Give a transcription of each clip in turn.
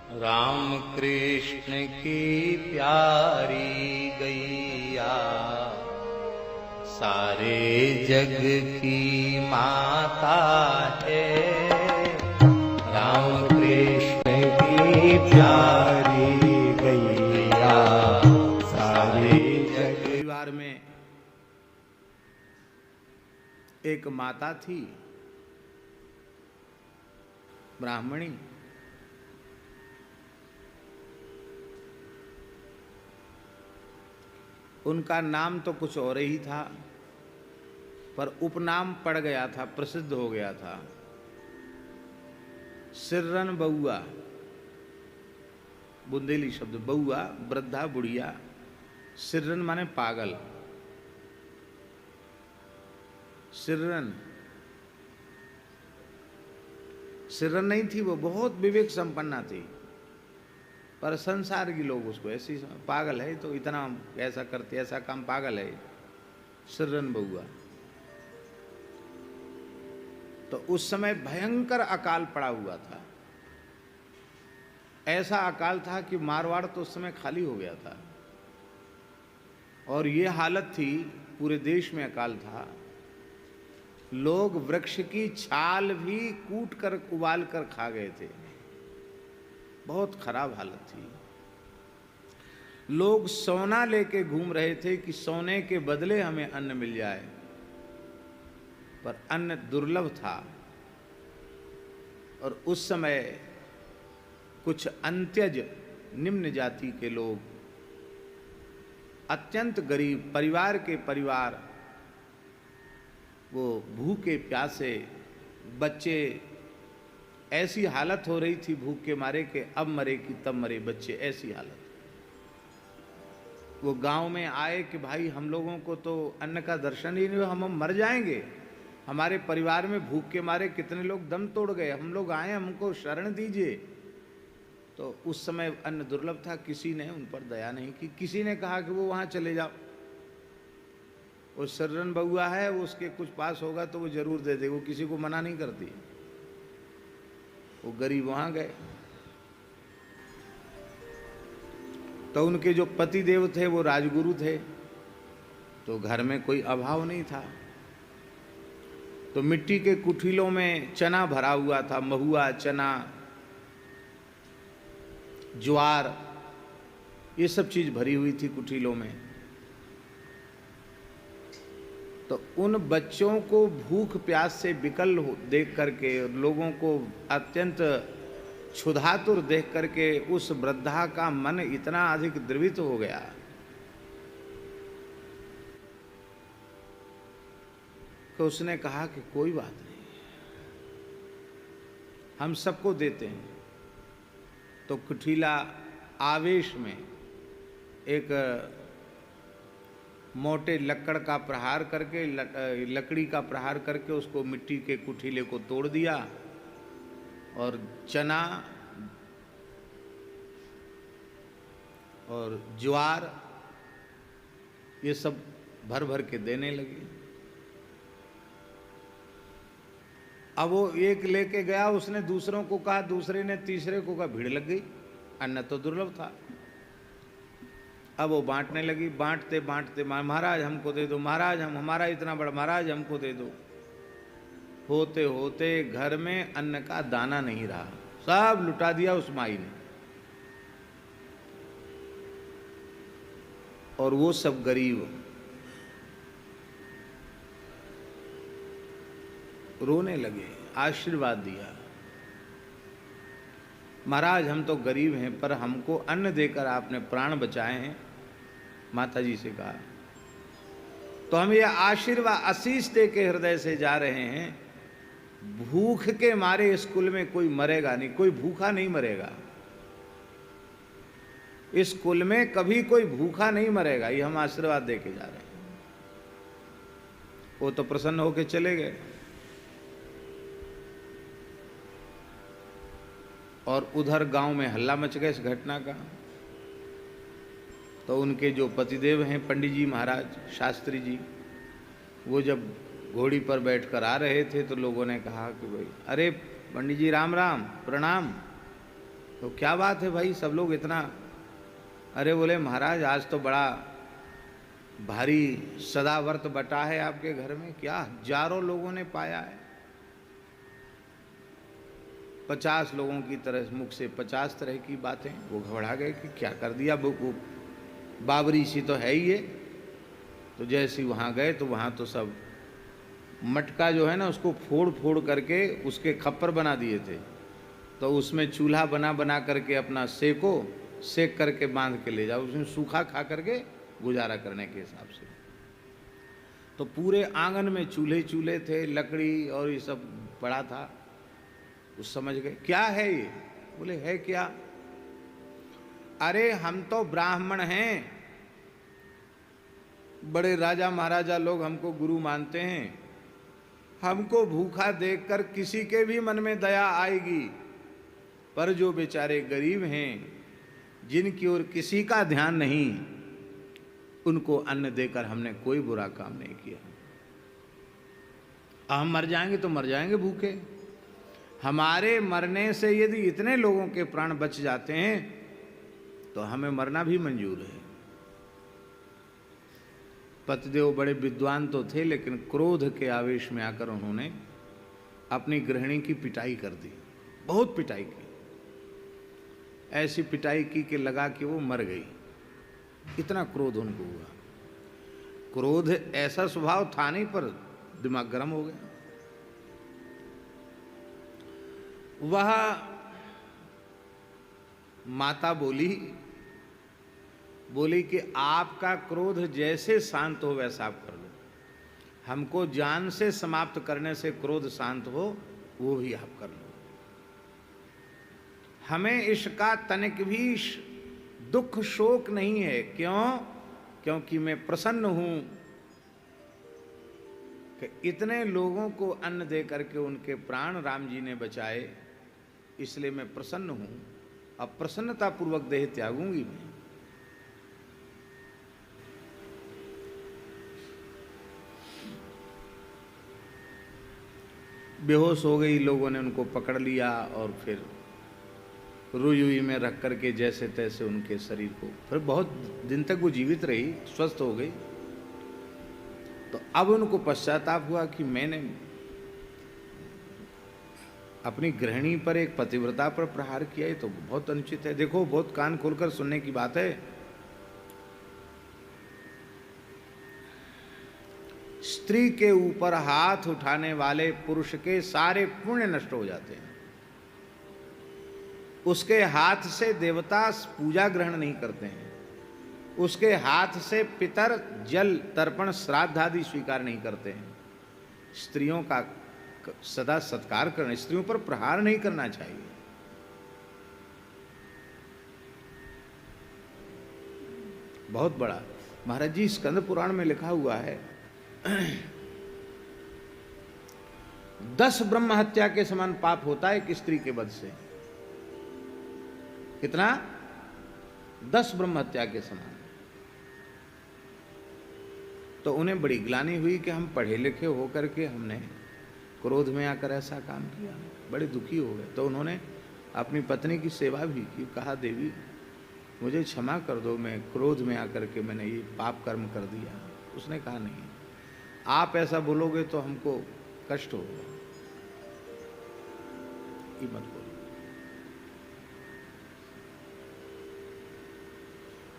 राम कृष्ण की प्यारी गैया सारे जग की माता है। राम कृष्ण की प्यारी गैया सारे जग। परिवार में एक माता थी, ब्राह्मणी। उनका नाम तो कुछ और ही था, पर उपनाम पड़ गया था, प्रसिद्ध हो गया था, सिर्रन बउआ। बुंदेली शब्द बउआ, वृद्धा, बुढ़िया। सिर्रन माने पागल। सिर्रन सिर्रन नहीं थी, वो बहुत विवेक संपन्ना थी, पर संसार की लोग उसको ऐसी पागल है, तो इतना ऐसा करते, ऐसा काम, पागल है। सिर्रन बउआ। तो उस समय भयंकर अकाल पड़ा हुआ था। ऐसा अकाल था कि मारवाड़ तो उस समय खाली हो गया था, और ये हालत थी, पूरे देश में अकाल था। लोग वृक्ष की छाल भी कूट कर उबाल कर खा गए थे। बहुत खराब हालत थी। लोग सोना लेके घूम रहे थे कि सोने के बदले हमें अन्न मिल जाए, पर अन्न दुर्लभ था। और उस समय कुछ अंत्यज निम्न जाति के लोग, अत्यंत गरीब परिवार के परिवार, वो भूखे प्यासे बच्चे, ऐसी हालत हो रही थी भूख के मारे के अब मरे कि तब मरे बच्चे, ऐसी हालत। वो गांव में आए कि भाई हम लोगों को तो अन्न का दर्शन ही नहीं हुआ, हम मर जाएंगे। हमारे परिवार में भूख के मारे कितने लोग दम तोड़ गए, हम लोग आए, हमको शरण दीजिए। तो उस समय अन्न दुर्लभ था, किसी ने उन पर दया नहीं की। किसी ने कहा कि वो वहाँ चले जाओ, वो सिर्रन बउआ है, वो उसके कुछ पास होगा तो वो जरूर दे दे, वो किसी को मना नहीं करती। वो गरीब वहां गए, तो उनके जो पति देव थे वो राजगुरु थे, तो घर में कोई अभाव नहीं था। तो मिट्टी के कुठिलों में चना भरा हुआ था, महुआ, चना, ज्वार, ये सब चीज भरी हुई थी कुठिलों में। तो उन बच्चों को भूख प्यास से विकल देख करके, लोगों को अत्यंत क्षुधातुर देख करके उस वृद्धा का मन इतना अधिक द्रवित हो गया कि उसने कहा कि कोई बात नहीं, हम सबको देते हैं। तो कुठीला आवेश में एक मोटे लकड़ का प्रहार करके, लकड़ी का प्रहार करके उसको मिट्टी के कुठीले को तोड़ दिया, और चना और ज्वार ये सब भर भर के देने लगे। अब वो एक लेके गया, उसने दूसरों को कहा, दूसरे ने तीसरे को कहा, भीड़ लग गई। अन्न तो दुर्लभ था। अब वो बांटने लगी, बांटते बांटते, महाराज हमको दे दो, महाराज हम, हमारा इतना बड़ा, महाराज हमको दे दो। होते होते घर में अन्न का दाना नहीं रहा, सब लुटा दिया उस माई ने। और वो सब गरीब रोने लगे, आशीर्वाद दिया, महाराज हम तो गरीब हैं, पर हमको अन्न देकर आपने प्राण बचाए हैं। माता जी से कहा, तो हम ये आशीर्वाद आशीष दे के हृदय से जा रहे हैं, भूख के मारे इस कुल में कोई मरेगा नहीं, कोई भूखा नहीं मरेगा, इस कुल में कभी कोई भूखा नहीं मरेगा, ये हम आशीर्वाद दे के जा रहे हैं। वो तो प्रसन्न होकर चले गए। और उधर गांव में हल्ला मच गया इस घटना का। तो उनके जो पतिदेव हैं पंडित जी महाराज, शास्त्री जी, वो जब घोड़ी पर बैठकर आ रहे थे तो लोगों ने कहा कि भाई, अरे पंडित जी राम राम, प्रणाम। तो क्या बात है भाई, सब लोग इतना, अरे बोले महाराज आज तो बड़ा भारी सदाव्रत बटा है आपके घर में, क्या हजारों लोगों ने पाया है। 50 लोगों की तरह मुख से 50 तरह की बातें। वो घबरा गए कि क्या कर दिया, वो बाबरी सी तो है ही है। तो जैसे वहाँ गए तो वहाँ तो सब मटका जो है ना उसको फोड़ फोड़ करके उसके खप्पर बना दिए थे। तो उसमें चूल्हा बना बना करके अपना सेक करके बांध के ले जाओ, उसमें सूखा खा करके गुजारा करने के हिसाब से। तो पूरे आंगन में चूल्हे थे, लकड़ी और ये सब पड़ा था। उस समझ गए क्या है ये, बोले है क्या, अरे हम तो ब्राह्मण हैं, बड़े राजा महाराजा लोग हमको गुरु मानते हैं, हमको भूखा देखकर किसी के भी मन में दया आएगी, पर जो बेचारे गरीब हैं जिनकी ओर किसी का ध्यान नहीं, उनको अन्न देकर हमने कोई बुरा काम नहीं किया। हम मर जाएंगे तो मर जाएंगे भूखे, हमारे मरने से यदि इतने लोगों के प्राण बच जाते हैं तो हमें मरना भी मंजूर है। पतिदेव बड़े विद्वान तो थे, लेकिन क्रोध के आवेश में आकर उन्होंने अपनी गृहिणी की पिटाई कर दी, बहुत पिटाई की, ऐसी पिटाई की कि लगा कि वो मर गई, इतना क्रोध उनको हुआ। क्रोध ऐसा स्वभाव था नहीं, पर दिमाग गर्म हो गया। वह माता बोली कि आपका क्रोध जैसे शांत हो वैसा आप कर लो, हमको जान से समाप्त करने से क्रोध शांत हो वो भी आप कर लो, हमें इसका तनिक भी दुख शोक नहीं है। क्यों? क्योंकि मैं प्रसन्न हूं कि इतने लोगों को अन्न दे करके उनके प्राण राम जी ने बचाए, इसलिए मैं प्रसन्न हूं। अब प्रसन्नता पूर्वक देह त्यागूंगी मैं। बेहोश हो गई, लोगों ने उनको पकड़ लिया और फिर रुई में रख करके जैसे तैसे उनके शरीर को, फिर बहुत दिन तक वो जीवित रही, स्वस्थ हो गई। तो अब उनको पश्चाताप हुआ कि मैंने अपनी गृहिणी पर, एक पतिव्रता पर प्रहार किया, ये तो बहुत अनुचित है। देखो, बहुत कान खोलकर सुनने की बात है। स्त्री के ऊपर हाथ उठाने वाले पुरुष के सारे पुण्य नष्ट हो जाते हैं। उसके हाथ से देवता पूजा ग्रहण नहीं करते हैं, उसके हाथ से पितर जल तर्पण श्राद्ध आदि स्वीकार नहीं करते हैं। स्त्रियों का सदा सत्कार करना, स्त्रियों पर प्रहार नहीं करना चाहिए। बहुत बड़ा महाराज जी स्कंद पुराण में लिखा हुआ है 10 ब्रह्म हत्या के समान पाप होता है एक स्त्री के वध से। कितना? 10 ब्रह्म हत्या के समान। तो उन्हें बड़ी ग्लानि हुई कि हम पढ़े लिखे होकर के हमने क्रोध में आकर ऐसा काम किया, बड़े दुखी हो गए। तो उन्होंने अपनी पत्नी की सेवा भी की, कहा देवी मुझे क्षमा कर दो, मैं क्रोध में आकर के मैंने ये पाप कर्म कर दिया। उसने कहा नहीं, आप ऐसा बोलोगे तो हमको कष्ट होगा, ये मत बोलो।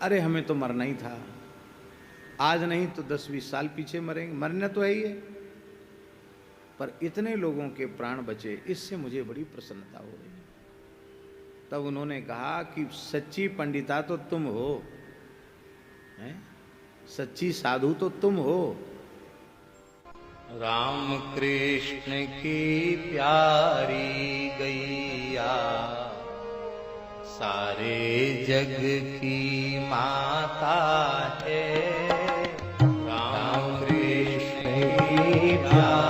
अरे हमें तो मरना ही था, आज नहीं तो 10-20 साल पीछे मरेंगे, मरना तो है ही है, पर इतने लोगों के प्राण बचे, इससे मुझे बड़ी प्रसन्नता हो रही। तब उन्होंने कहा कि सच्ची पंडिता तो तुम हो, हैं? सच्ची साधु तो तुम हो। राम कृष्ण की प्यारी गैया सारे जग की माता है। राम कृष्ण की प्यारी